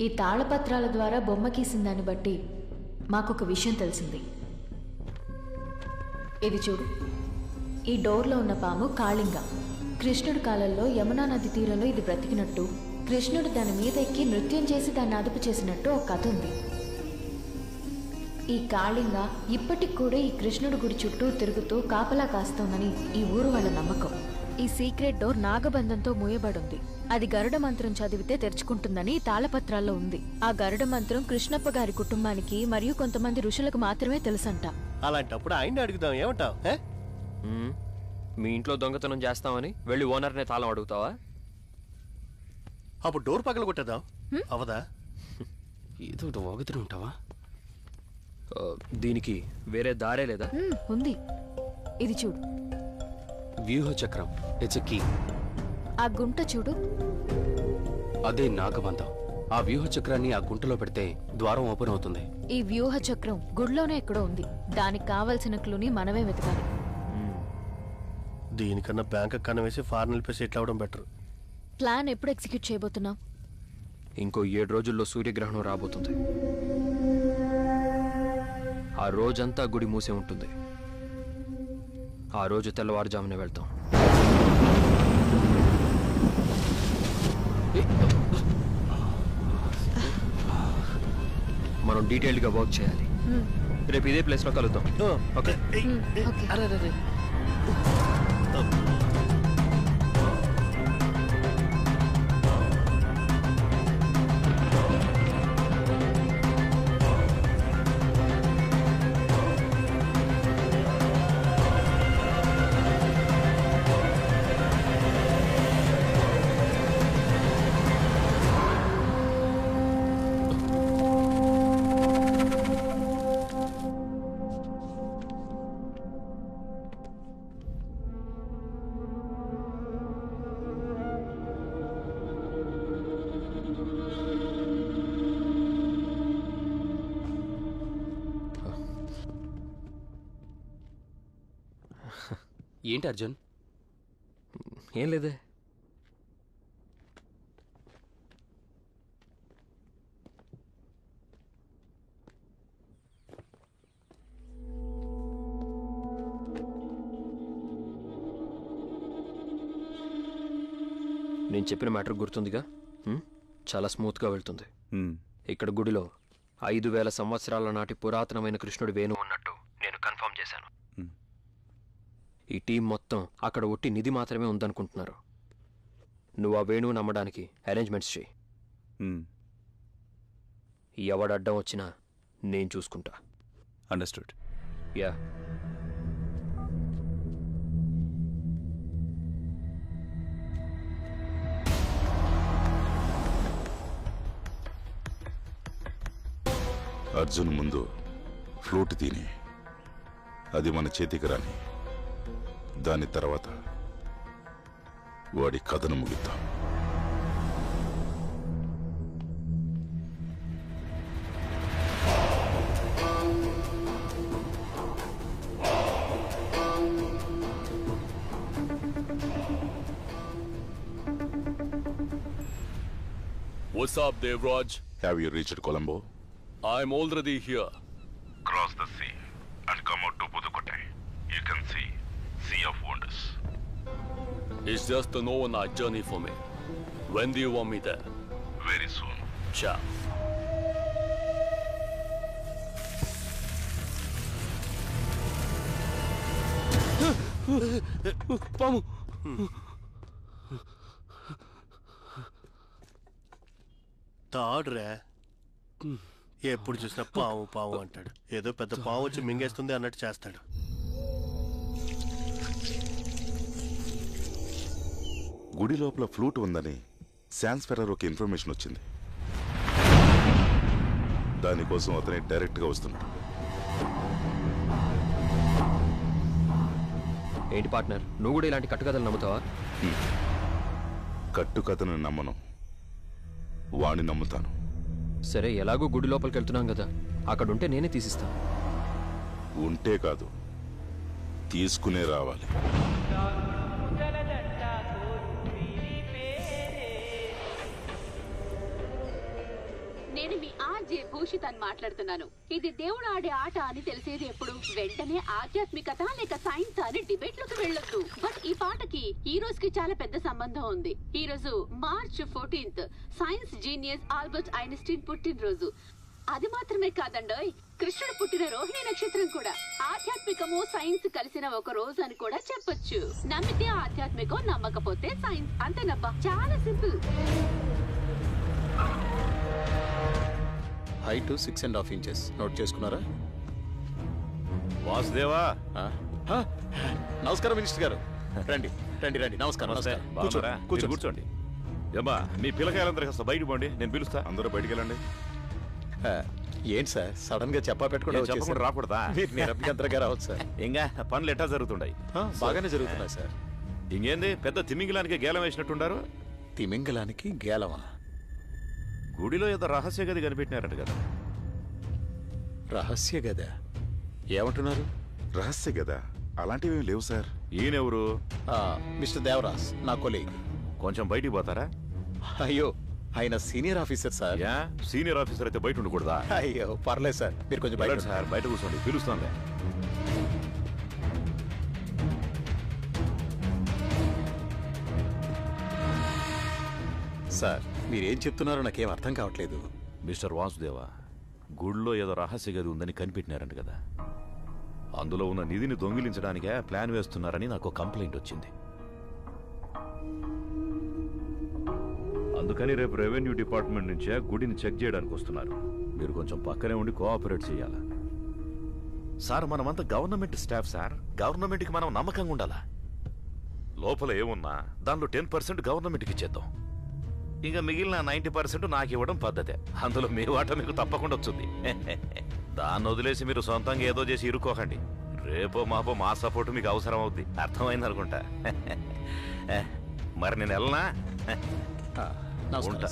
ఈ తాళపత్రాల ద్వారా బొమ్మ గీసిన దాన్ని బట్టి మాకొక విషయం తెలిసింది. ఇది చూడు, ఈ డోర్లో ఉన్న పాము కాళింగ. కృష్ణుడి కాలంలో యమునా నది తీరంలో ఇది బ్రతికినట్టు, కృష్ణుడు దాని మీద ఎక్కి నృత్యం చేసి దాన్ని అదుపు చేసినట్టు ఒక కథ ఉంది. ఈ కాళింగ ఇప్పటికి కూడా ఈ కృష్ణుడి గుడి చుట్టూ తిరుగుతూ కాపలా కాస్తోందని ఈ ఊరు వాళ్ళ నమ్మకం. ఈ సీక్రెట్ డోర్ నాగబంధంతో మూయబడుంది. అది గరుడ మంత్రం చదివితే తెరుచుకుంటుందని తాళపత్రాల్లో ఉంది. ఆ గరుడ మంత్రం కృష్ణప్ప గారి కుటుంబానికి మరియు కొంతమంది ఋషులకు మాత్రమే తెలుసంట. అలాంటప్పుడు ఆయన అడుగుదాం, ఏమంటావు? మీ ఇంట్లో దొంగతనం చేస్తామని వెళ్ళి ఓనర్నే తాళం అడుగుతావా? అప్పుడు డోర్ పగల కొట్టేద్దాం, అవదా? ఏదో ఒకటి ఉంటావా? దీనికి వేరే దారే లేదా? ఉంది, ఇది చూడు. వ్యూహ చక్రం, ఇట్స్ ఎ కీ. ఆ గుంట చూడు, అదే నాగబంధం. ఆ వ్యూహ చక్రాన్ని ఆ గుంటలో పెడితే ద్వారం ఓపెన్ అవుతుంది. ఈ వ్యూహ చక్రం గుడిలోనే ఎక్కడో ఉంది. దానికి కావలసిన క్లూని మనమే వెతకాలి. దీనికన్నా బ్యాంక్ కన్న వేసి ఫారెన్ వెళ్ళిపోయి సెటిల్ అవడం బెటర్. ప్లాన్ ఎప్పుడు ఎగ్జిక్యూట్ చేయబోతున్నాం? ఇంకో 7 రోజుల్లో సూర్యగ్రహణం రాబోతుంది. ఆ రోజంతా గుడి మూసే ఉంటుంది. ఆ రోజు తెల్లవారుజామునే వెళ్తాం. మనం డీటెయిల్డ్గా వర్క్ చేయాలి. రేపు ఇదే ప్లేస్లో కలుద్దాం. ఓకే? ఓకే. ఏంటి అర్జున్? ఏం లేదే. నేను చెప్పిన మ్యాటర్ గుర్తుందిగా? చాలా స్మూత్గా వెళ్తుంది. ఇక్కడ గుడిలో 5000 సంవత్సరాల నాటి పురాతనమైన కృష్ణుడి వేణువు ఉన్నట్టు నేను కన్ఫర్మ్ చేశాను. ఈ టీం మొత్తం అక్కడ ఒట్టి నిధి మాత్రమే ఉందనుకుంటున్నారు. నువ్వు ఆ వేణువు నమ్మడానికి అరేంజ్మెంట్స్ చేయి. ఎవడడ్డం వచ్చినా నేను చూసుకుంటా. అండర్స్టూడ్. యా. అర్జున్ ముందు ఫ్లూట్ తిని అది మన చేతికి రాని, దాని తర్వాత వాడి కథను ముగిద్దాం. What's up, Devraj? Have you reached Colombo? I'm already here. Cross the sea and come out to Pudukkottai. You can see Sea of Wonders. It's just an overnight journey for me. When do you want me there? Very soon. Ciao. పాము. తాడురా, ఎప్పుడు చూసినా పాము పాము అంటాడు. ఏదో పెద్ద పాము వచ్చి మింగేస్తుంది అన్నట్టు చేస్తాడు. గుడి లోపల ఫ్లూట్ ఉందని శాన్స్ ఫెర్రర్ ఒక ఇన్ఫర్మేషన్ వచ్చింది. దానికోసం అతనే డైరెక్ట్గా వస్తున్నాడు. ఏంటి పార్ట్నర్, నువ్వు కూడా ఇలాంటి కట్టుకథలు నమ్ముతావా? కట్టుకథను నమ్మను, వాణ్ణి నమ్ముతాను. సరే, ఎలాగో గుడి లోపలికి వెళ్తున్నాం కదా, అక్కడుంటే నేనే తీసిస్తాను. ఉంటే కాదు, తీసుకునే రావాలి. నేను మీ ఆర్జే భూషిత్ అని మాట్లాడుతున్నాను. ఇది దేవుడు ఆడే ఆట అని తెలిసేది ఎప్పుడు? వెంటనే ఆధ్యాత్మికత లేక సైన్స్ అని డిబేట్ లోకి వెళ్ళొద్దు. బట్ ఈ పాటకి ఈ రోజుకి చాలా పెద్ద సంబంధం ఉంది. ఈ రోజు March 14th science genius Albert Einstein పుట్టినరోజు. అది మాత్రమే కాదండోయ్, కృష్ణుడు పుట్టిన రోహిణి నక్షత్రం కూడా. ఆధ్యాత్మికము సైన్స్ కలిసిన ఒక రోజు అని కూడా చెప్పొచ్చు. నమ్మితే ఆధ్యాత్మికం, నమ్మకపోతే సైన్స్. అంతేనబ్బా, చాలా సింపుల్. Height 6.5 inches. నోట్ చేసుకున్నారా? వాసుదేవా, నమస్కారం మినిస్టర్ గారు. రండి రండి రండి. నమస్కారం. కూర్చోండి. ఏమ్మా, మీ పిల్లకాయలందరూ కాస్త బయట పోండి, నేను పిలుస్తా. అందరూ బయటికి వెళ్ళండి. ఏంటి సార్ సడన్ గా చెప్పకుండా చెప్పకుండా రాకూడదా? నిరభ్యంతరంగా రావచ్చు సార్. ఇంకా పనులు ఎట్టా జరుగుతుంటాయి? బాగానే జరుగుతున్నాయి సార్. ఇంకేంది, పెద్ద తిమింగిలానికి గేలం వేసినట్టుండారు. తిమింగలానికి గేలమా? గుడిలో ఏదో రహస్య గది కనిపెట్టినారట కదా. రహస్య గద ఏమంటున్నారు? రహస్య గదా అలాంటివి లేవు సార్. ఈయనెవరు? మిస్టర్ దేవరాజ్, నా కొలీగ్. కొంచెం బయటికి పోతారా? అయ్యో, ఆయన senior officer sir. Senior officer అయితే బయట ఉండకూడదా? అయ్యో పర్లేదు సార్, మీరు కొంచెం బయట సార్. బయట కూర్చోండి, పిలుస్తానులే. సార్ మీరేం చెప్తున్నారో నాకేం అర్థం కావట్లేదు. మిస్టర్ వాసుదేవా, గుడిలో ఏదో రహస్య గది ఉందని కనిపెట్టినారంట కదా. అందులో ఉన్న నిధిని దొంగిలించడానికే ప్లాన్ వేస్తున్నారని నాకు కంప్లైంట్ వచ్చింది. అందుకని రేపు రెవెన్యూ డిపార్ట్మెంట్ నుంచే గుడిని చెక్ చేయడానికి వస్తున్నారు. మీరు కొంచెం పక్కనే ఉండి కోఆపరేట్ చేయాలా? సార్, మనమంతా గవర్నమెంట్ స్టాఫ్ సార్. గవర్నమెంట్కి మనం నమ్మకంగా ఉండాలా? లోపల ఏమున్నా దానిలో 10% గవర్నమెంట్కి ఇచ్చేద్దాం. ఇంకా మిగిలిన 90% నాకు ఇవ్వడం పద్ధతే. అందులో మీ వాటా మీకు తప్పకుండా వచ్చింది. దాన్ని వదిలేసి మీరు సొంతంగా ఏదో చేసి ఇరుక్కోకండి. రేపో మాపో మా సపోర్ట్ మీకు అవసరం అవుద్ది. అర్థమైంది అనుకుంటా. మరి నేను వెళ్ళనా? ఉంటా.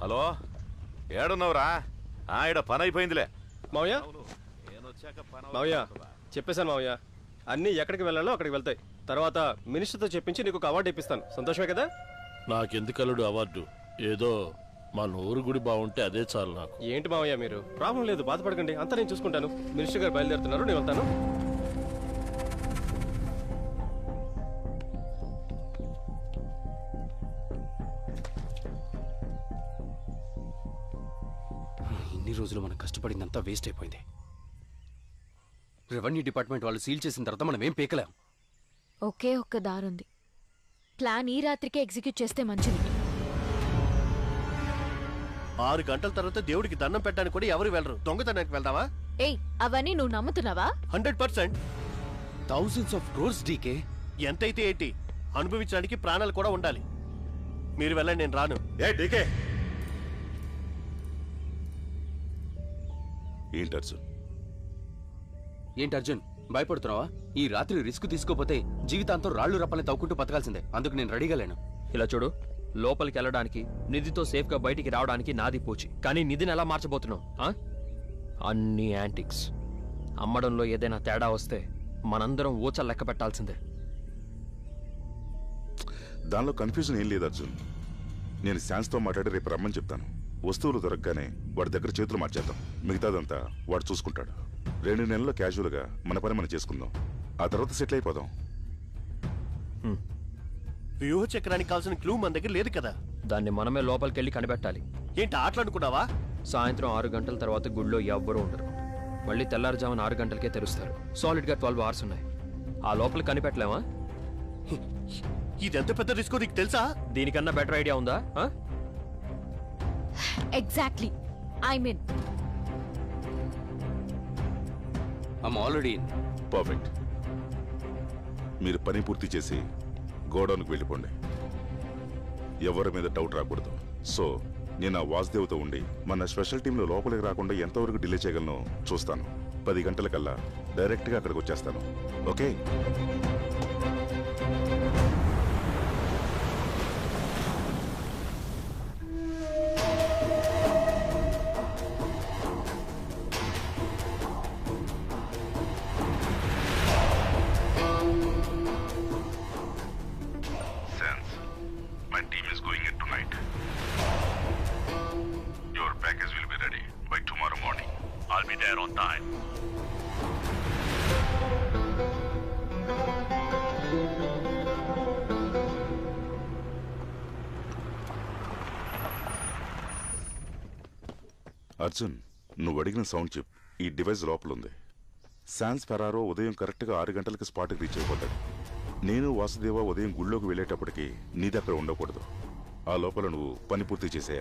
హలో, ఏడున్నావురా? ఈడ పని అయిపోయిందిలే. మావయ్య మావయ్య చెప్పేశాను మావయ్య, అన్నీ ఎక్కడికి వెళ్ళాలో అక్కడికి వెళ్తాయి. తర్వాత మినిస్టర్తో చెప్పించి నీకు ఒక అవార్డు ఇప్పిస్తాను. సంతోషమే కదా? నాకెందుకలుడు అవార్డు? ఏదో మా నూరు గుడి బాగుంటే అదే చాలు నాకు. ఏంటి మావయ్య మీరు? ప్రాబ్లం లేదు, బాధపడకండి, అంతా నేను చూసుకుంటాను. మినిస్టర్ గారు బయలుదేరుతున్నారు, నేను వెళ్తాను. ఇన్ని రోజులు మనం కష్టపడిందంతా వేస్ట్ అయిపోయింది. రెవెన్యూ డిపార్ట్మెంట్ వాళ్ళు సీల్ చేసిన తర్వాత మనం ఏం పీకలేం. ఒకే ఒక్క దారుంది. ప్లాన్ ఈ రాత్రికే ఎగ్జిక్యూట్ చేస్తే మంచిది. 6 గంటల తర్వాత దేవుడికి దండం పెట్టడానికి కూడా ఎవరు వెళ్ళరు. దొంగతనానికి వెళ్దావా? ఏయ్, అవన్నీ నువ్వు నమ్ముతున్నావా? 100%. Thousands of crores DK. ఎంతైతే ఏంటి, అనుభవించడానికి ప్రాణాలు కూడా ఉండాలి. మీరు వెళ్ళండి, నేను రాను. డీకే ఏంటి అర్జున్? ఏంటి అర్జున్, భయపడుతున్నావా? ఈ రాత్రి రిస్క్ తీసుకోపోతే జీవితాంతం రాళ్లు రప్పని తవ్వుకుంటూ బతకాల్సిందే. అందుకు నేను రెడీగా లేను. ఇలా చూడు, లోపలికి వెళ్ళడానికి, నిధితో సేఫ్గా బయటికి రావడానికి నాది పూచి. కానీ నిధిని ఎలా మార్చబోతున్నావు? అన్ని యాంటిక్స్. అమ్మడంలో ఏదైనా తేడా వస్తే మనందరం ఊచలు లెక్క పెట్టాల్సిందే. దానిలో కన్ఫ్యూజన్ ఏం లేదు అర్జున్. నేను శాన్స్తో మాట్లాడి రేపు రమ్మని చెప్తాను. వస్తువులు దొరకగానే వాడి దగ్గర చేతులు మార్చేద్దాం. మిగతాదంతా వాడు చూసుకుంటాడు. 2 నెలల్లో క్యాజువల్గా మన పని మనం చేసుకుందాం. ఆ తర్వాత సెటిల్ అయిపోదాం. వ్యూహ చక్రానికి కావాల్సిన క్లూ మన దగ్గర లేదు కదా. దాన్ని మనమే లోపలికి వెళ్ళి కనిపెట్టాలి. ఏంటి ఆటలాడుకున్నావా? సాయంత్రం 6 గంటల తర్వాత గుడిలో ఎవ్వరూ ఉండరు. మళ్ళీ తెల్లారుజామున 6 గంటలకే తెరుస్తారు. సాలిడ్గా 12 hours ఉన్నాయి. ఆ లోపల కనిపెట్టలేమా? ఇదెంత పెద్ద రిస్క్ నీకు తెలుసా? దీనికన్నా బెటర్ ఐడియా ఉందా? Exactly, I mean I'm already perfect. మీరు పని పూర్తి చేసి గోడౌన్కి వెళ్ళిపోండి. ఎవరి మీద డౌట్ రాకూడదు. సో నేను ఆ వాసుదేవ్తో ఉండి మన స్పెషల్ టీంలో లోపలికి రాకుండా ఎంతవరకు డిలే చేయగలను చూస్తాను. 10 గంటలకల్లా డైరెక్ట్గా అక్కడికి వచ్చేస్తాను. Okay? I'll be there on time. Arjun, నువ్వు అడిగిన సౌండ్ చిప్ ఈ డివైస్ లోపల ఉంది. శాన్స్ ఫెరారో ఉదయం కరెక్ట్గా 6 గంటలకి స్పాట్కి రీచ్ అయిపోతాడు. నేను వాసుదేవ ఉదయం గుళ్ళోకి వెళ్ళేటప్పటికి నీది అక్కడ ఉండకూడదు. ఆ లోపల నువ్వు పని పూర్తి చేసేయాలి.